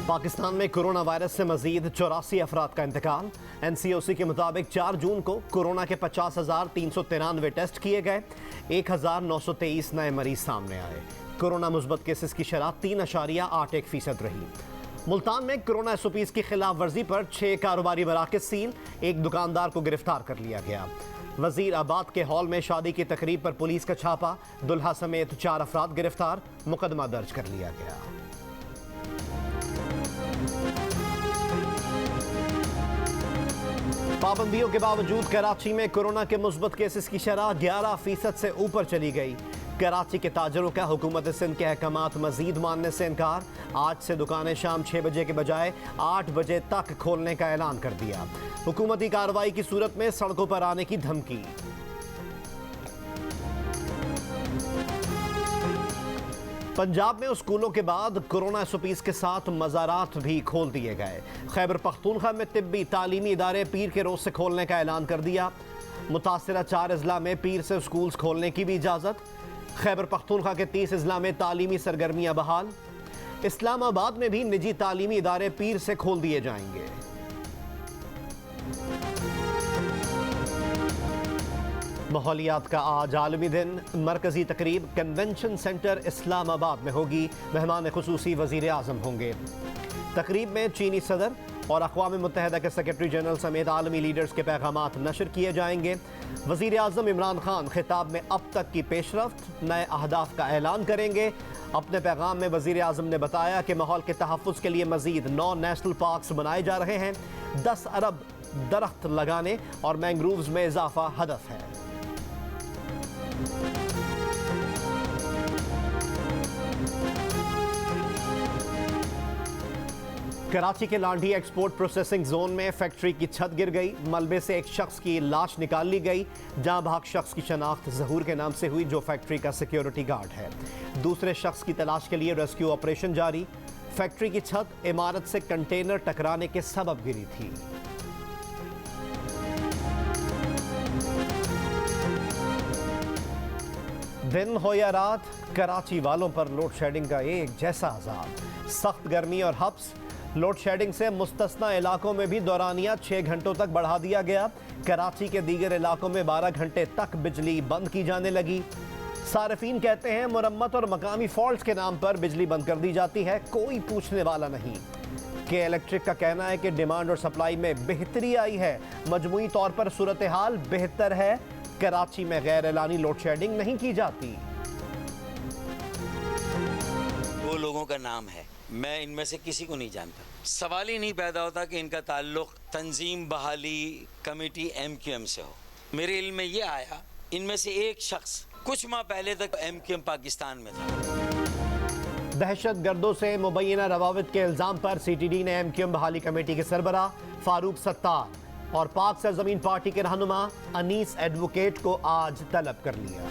पाकिस्तान में corona virus से मजीद 84 अफराद का इंतकाल। NCOC के मुताबिक 4 जून को कोरोना के 50,393 टेस्ट किए गए। 1,923 नए मरीज सामने आए। कोरोना मुस्बत केसेस की शरह 3.81% रही। मुल्तान में कोरोना SOPs की खिलाफ वर्जी पर 6 कारोबारी मराकज़ सील। एक दुकानदार को गिरफ्तार कर लिया गया। वजीर आबाद के हॉल में शादी की तकरीब पर पुलिस का छापा। दुल्हा समेत 4 अफराद गिरफ्तार। मुकदमा दर्ज कर लिया गया। पाबंदियों के बावजूद कराची में कोरोना के मुस्बत केसेस की शरह 11% से ऊपर चली गई। कराची के ताजरों का हुकूमत सिंध के अहकामात मजीद मानने से इनकार। आज से दुकानें शाम 6 बजे के बजाय 8 बजे तक खोलने का ऐलान कर दिया। हुकूमती कार्रवाई की सूरत में सड़कों पर आने की धमकी। पंजाब में स्कूलों के बाद कोरोना SOPs के साथ मज़ारात भी खोल दिए गए। खैबर पख्तूनख्वा में तिब्बी तालीमी इदारे पीर के रोज़ से खोलने का ऐलान कर दिया। मुतासिरा 4 अजला में पीर से स्कूल्स खोलने की भी इजाज़त। खैबर पख्तूनख्वा के 30 अजला में तालीमी सरगर्मियाँ बहाल। इस्लामाबाद में भी निजी तालीमी इदारे पीर से खोल दिए जाएंगे। माहौलियात का आज आलमी दिन। मरकजी तकरीब कन्वेंशन सेंटर इस्लामाबाद में होगी। मेहमान खुसूसी वजीर आज़म होंगे। तकरीब में चीनी सदर और अक़वाम मुत्तहिदा के सेक्रेटरी जनरल समेत आलमी लीडर्स के पैगामात नशर किए जाएंगे। वजीर आज़म इमरान खान खिताब में अब तक की पेशरफ्त, नए अहदाफ का ऐलान करेंगे। अपने पैगाम में वजीर आज़म ने बताया कि माहौल के तहफ़्फ़ुज़ के लिए मज़ीद 9 नेशनल पार्क्स बनाए जा रहे हैं। 10 अरब दरख्त लगाने और मैंग्रोव्स में इजाफा हदफ है। कराची के लांडी एक्सपोर्ट प्रोसेसिंग जोन में फैक्ट्री की छत गिर गई। मलबे से एक शख्स की लाश निकाल ली गई। जहां भाग शख्स की शनाख्त जहूर के नाम से हुई, जो फैक्ट्री का सिक्योरिटी गार्ड है। दूसरे शख्स की तलाश के लिए रेस्क्यू ऑपरेशन जारी। फैक्ट्री की छत इमारत से कंटेनर टकराने के सबब गिरी थी। दिन हो या रात, कराची वालों पर लोड शेडिंग का एक जैसा अजाब। सख्त गर्मी और हब्स। लोड शेडिंग से मुस्तस्ना इलाकों में भी दौरानिया 6 घंटों तक बढ़ा दिया गया। कराची के दीगर इलाकों में 12 घंटे तक बिजली बंद की जाने लगी। सारिफीन कहते हैं मुरम्मत और मकामी फॉल्ट के नाम पर बिजली बंद कर दी जाती है, कोई पूछने वाला नहीं। के इलेक्ट्रिक का कहना है कि डिमांड और सप्लाई में बेहतरी आई है। मजमूई तौर पर सूरत हाल बेहतर है। कराची में गैर एलानी लोड शेडिंग नहीं की जाती। 2 लोगों का नाम है, मैं इनमें से किसी को नहीं जानता। सवाल ही नहीं पैदा होता कि इनका ताल्लुक तंजीम बहाली कमेटी MQM से हो। मेरे इल्म में ये आया, इनमें से एक शख्स कुछ माह पहले तक MQM पाकिस्तान में था। दहशत गर्दों से मुबैना रवाबित के इल्ज़ाम पर CTD ने MQM बहाली कमेटी के सरबराह फारूक सत्तार और पाक सरजमीन पार्टी के रहनुमा अनीस एडवोकेट को आज तलब कर लिया।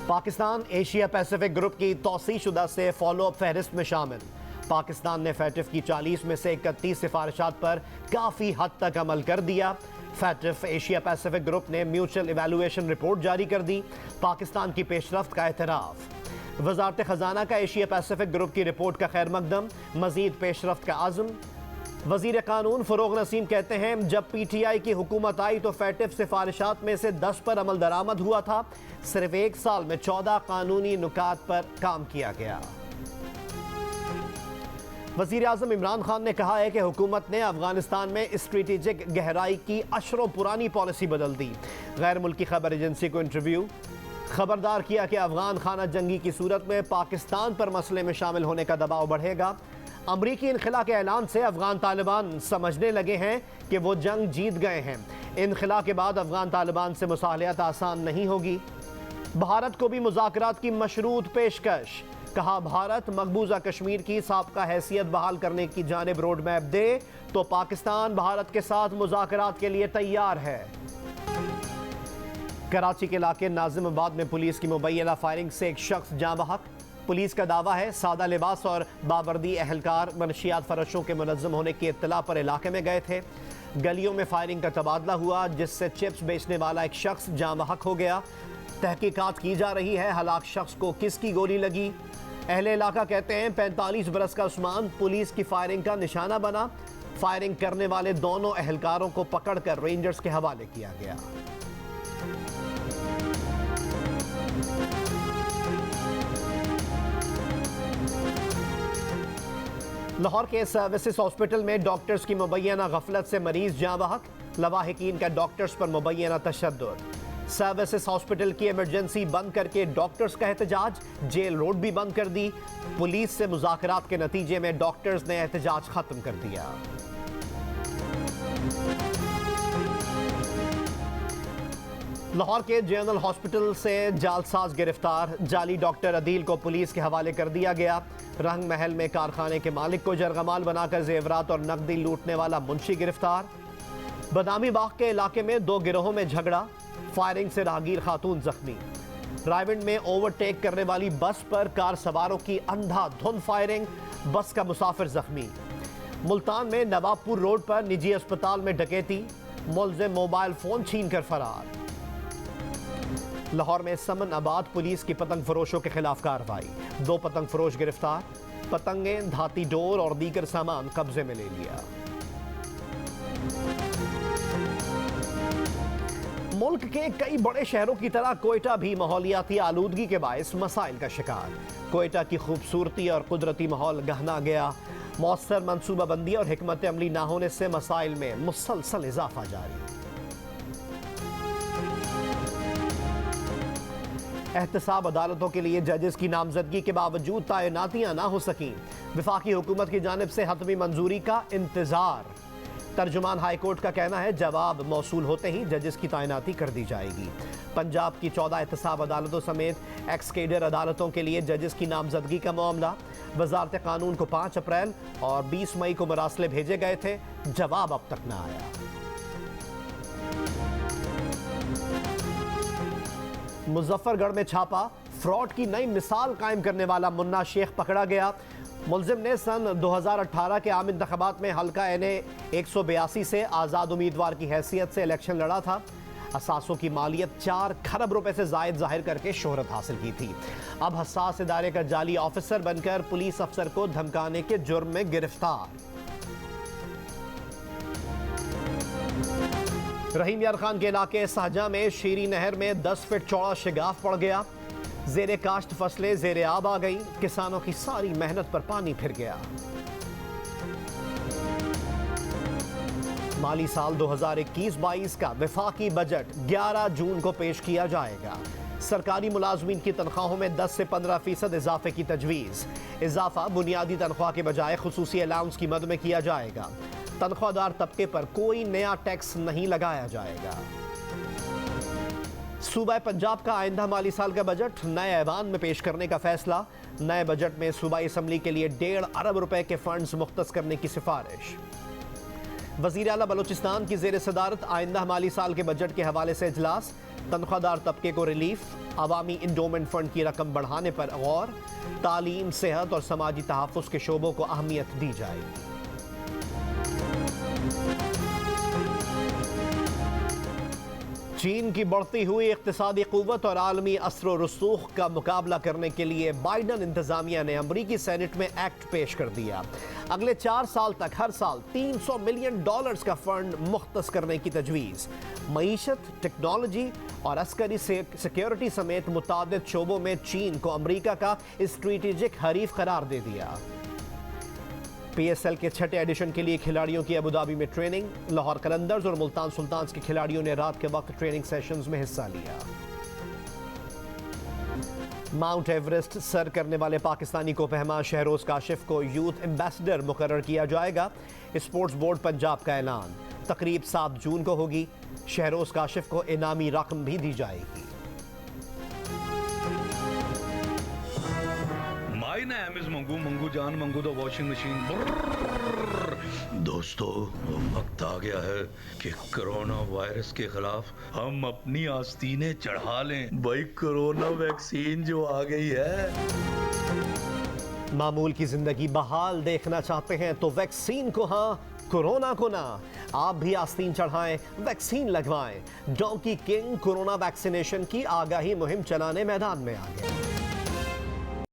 पाकिस्तान एशिया पैसिफिक ग्रुप की तौसीशुदा से फॉलोअप फहरिस्त में शामिल। पाकिस्तान ने फैटिफ की 40 में से 31 सिफारिशात पर काफ़ी हद तक अमल कर दिया। फैटिफ एशिया पैसिफिक ग्रुप ने म्यूचुअल इवैल्यूएशन रिपोर्ट जारी कर दी। पाकिस्तान की पेशरफ्त का एतराफ़। वज़ारत ख़जाना का एशिया पैसिफिक ग्रुप की रिपोर्ट का खैर मकदम। मज़ीद पेशरफ्त का आज़म। वज़ीर कानून फ़रोग़ नसीम कहते हैं, जब PTI की हुकूमत आई तो फैटिफ सिफारिशात में से 10 पर अमल दरामद हुआ था। सिर्फ 1 साल में 14 कानूनी नुकात पर काम किया गया। वज़ीर आज़म इमरान खान ने कहा है कि हुकूमत ने अफगानिस्तान में स्ट्रेटेजिक गहराई की अशरों पुरानी पॉलिसी बदल दी। गैर मुल्की खबर एजेंसी को इंटरव्यू। खबरदार किया कि अफगान खाना जंगी की सूरत में पाकिस्तान पर मसले में शामिल होने का दबाव बढ़ेगा। अमरीकी इनखला के ऐलान से अफगान तालिबान समझने लगे हैं कि वो जंग जीत गए हैं। इनखला के बाद अफगान तालिबान से मुसाहलत आसान नहीं होगी। भारत को भी मुज़ाकरात की मशरूत पेशकश। कहा, भारत मकबूजा कश्मीर की साबका हैसियत बहाल करने की जानिब रोड मैप दे तो पाकिस्तान भारत के साथ मुज़ाकरात के लिए तैयार है। कराची के इलाके नाजिमाबाद में पुलिस की मुबैना फायरिंग से एक शख्स जाँ बहक। पुलिस का दावा है सादा लिबास और बावर्दी एहलकार मनशियात फरोशों के मुनज़्ज़म होने की इत्तला पर इलाके में गए थे। गलियों में फायरिंग का तबादला हुआ, जिससे चिप्स बेचने वाला एक शख्स जाँ बहक हो गया। तहकीकात की जा रही है, हलाक शख्स को किसकी गोली लगी। अहले इलाका कहते हैं 45 बरस का उस्मान पुलिस की फायरिंग का निशाना बना। फायरिंग करने वाले दोनों एहलकारों को पकड़कर रेंजर्स के हवाले किया गया। लाहौर के सर्विसेज हॉस्पिटल में डॉक्टर्स की मुबैना गफलत से मरीज जाँ बहक। लवाहिकीन का डॉक्टर्स पर मुबैना तशद्दुद। सर्विसेज हॉस्पिटल की इमरजेंसी बंद करके डॉक्टर्स का एहतजाज। जेल रोड भी बंद कर दी। पुलिस से मुज़ाकरात के नतीजे में डॉक्टर्स ने एहतजाज खत्म कर दिया। लाहौर के जनरल हॉस्पिटल से जालसाज गिरफ्तार। जाली डॉक्टर अदील को पुलिस के हवाले कर दिया गया। रंग महल में कारखाने के मालिक को जरगमाल बनाकर जेवरात और नकदी लूटने वाला मुंशी गिरफ्तार। बदामी बाग के इलाके में 2 गिरोहों में झगड़ा। फायरिंग से राहगीर खातून जख्मी। रायविंड में ओवरटेक करने वाली बस पर कार सवारों की अंधाधुंध फायरिंग। बस का मुसाफिर जख्मी। मुल्तान में नवाबपुर रोड पर निजी अस्पताल में डकैती। मुलजिम मोबाइल फोन छीनकर फरार। लाहौर में समन आबाद पुलिस की पतंग फरोशों के खिलाफ कार्रवाई। 2 पतंग फरोश गिरफ्तार। पतंगें, धाती डोर और दीगर सामान कब्जे में ले लिया। मुल्क के कई बड़े शहरों की तरह कोयटा भी माहौलियाती आलूदगी के बायस मसाइल का शिकार। कोयटा की खूबसूरती और कुदरती माहौल गहना गया। मौसर मनसूबाबंदी और हिकमत अमली ना होने से मसाइल में मुसलसल इजाफा जारी। एहतसाब अदालतों के लिए जजेस की नामजदगी के बावजूद तैनातियां ना हो सकी। वफाकी हुकूमत की जानिब से हतमी मंजूरी का इंतजार। तर्जुमान हाईकोर्ट का कहना है जवाब मौसूल होते ही जजेस की तैनाती कर दी जाएगी। पंजाब की 14 एहतसाब अदालतों समेत एक्स केडर अदालतों के लिए जजेस की नामजदगी का मामला। वजारत कानून को 5 अप्रैल और 20 मई को मरासले भेजे गए थे। जवाब अब तक न आया। मुजफ्फरगढ़ में छापा। फ्रॉड की नई मिसाल कायम करने वाला मुन्ना शेख पकड़ा गया। मुलजिम ने सन 2018 के आम इंतखाबात में हल्का NA 182 से आज़ाद उम्मीदवार की हैसियत से इलेक्शन लड़ा था। असासों की मालियत 4 खरब रुपए से जायद जाहिर करके शोहरत हासिल की थी। अब हसास इदारे का जाली ऑफिसर बनकर पुलिस अफसर को धमकाने के जुर्म में गिरफ्तार। रहीम यार खान के इलाके शाहजहां में शीरी नहर में 10 फीट चौड़ा शिगाफ पड़ गया। जेरे काश्त फसलें जेरे आब आ गई। किसानों की सारी मेहनत पर पानी फिर गया। माली साल 2021-22 का वफाकी बजट 11 जून को पेश किया जाएगा। सरकारी मुलाजमीन की तनख्वाहों में 10 से 15% इजाफे की तजवीज़। इजाफा बुनियादी तनख्वाह के बजाय खुसूसी अलाउंस की मद में किया जाएगा। तनख्वाहदार तबके पर कोई नया टैक्स नहीं लगाया जाएगा। सूबा पंजाब का आइंदा माली साल का बजट नए ऐवान में पेश करने का फैसला। नए बजट में सूबाई असम्बली के लिए 1.5 अरब रुपए के फंड्स मुख्तस करने की सिफारिश। वज़ीर आला बलोचिस्तान की ज़ेर सदारत आइंदा माली साल के बजट के हवाले से इजलास। तनख्वाहदार तबके को रिलीफ। अवामी इंडोमेंट फंड की रकम बढ़ाने पर गौर। तालीम, सेहत और समाजी तहफ़्फ़ुज़ के शोबों को अहमियत दी जाएगी। चीन की बढ़ती हुई इक़्तिसादी क़ुव्वत और आलमी असर रसूख का मुकाबला करने के लिए बाइडन इंतज़ामिया ने अमरीकी सेनेट में एक्ट पेश कर दिया। अगले 4 साल तक हर साल $300 मिलियन का फंड मुख्तस करने की तजवीज़। मईशत, टेक्नोलॉजी और अस्करी सिक्योरिटी समेत मुतादिद शोबों में चीन को अमरीका का स्ट्रेटेजिक हरीफ करार दे दिया। PSL के 6ठे एडिशन के लिए खिलाड़ियों की अबुधाबी में ट्रेनिंग। लाहौर कलंदर्स और मुल्तान सुल्तान्स के खिलाड़ियों ने रात के वक्त ट्रेनिंग सेशंस में हिस्सा लिया। माउंट एवरेस्ट सर करने वाले पाकिस्तानी को पहमा शहरोज काशिफ को यूथ एम्बेसडर मुकर्रर किया जाएगा। स्पोर्ट्स बोर्ड पंजाब का ऐलान। तकरीब 7 जून को होगी। शहरोज काशिफ को इनामी रकम भी दी जाएगी। ना एमिज मंगू मंगू जान मंगू द वॉशिंग मशीन। दोस्तों वक्त आ गया है कि कोरोना वायरस के खिलाफ हम अपनी आस्तीनें चढ़ा लें। भाई कोरोना वैक्सीन जो आ गई है। मामूल की जिंदगी बहाल देखना चाहते हैं तो वैक्सीन को हाँ, कोरोना को ना। आप भी आस्तीन चढ़ाएं, वैक्सीन लगवाएं। डोंकी किंग कोरोना वैक्सीनेशन की आगाही मुहिम चलाने मैदान में आ गए।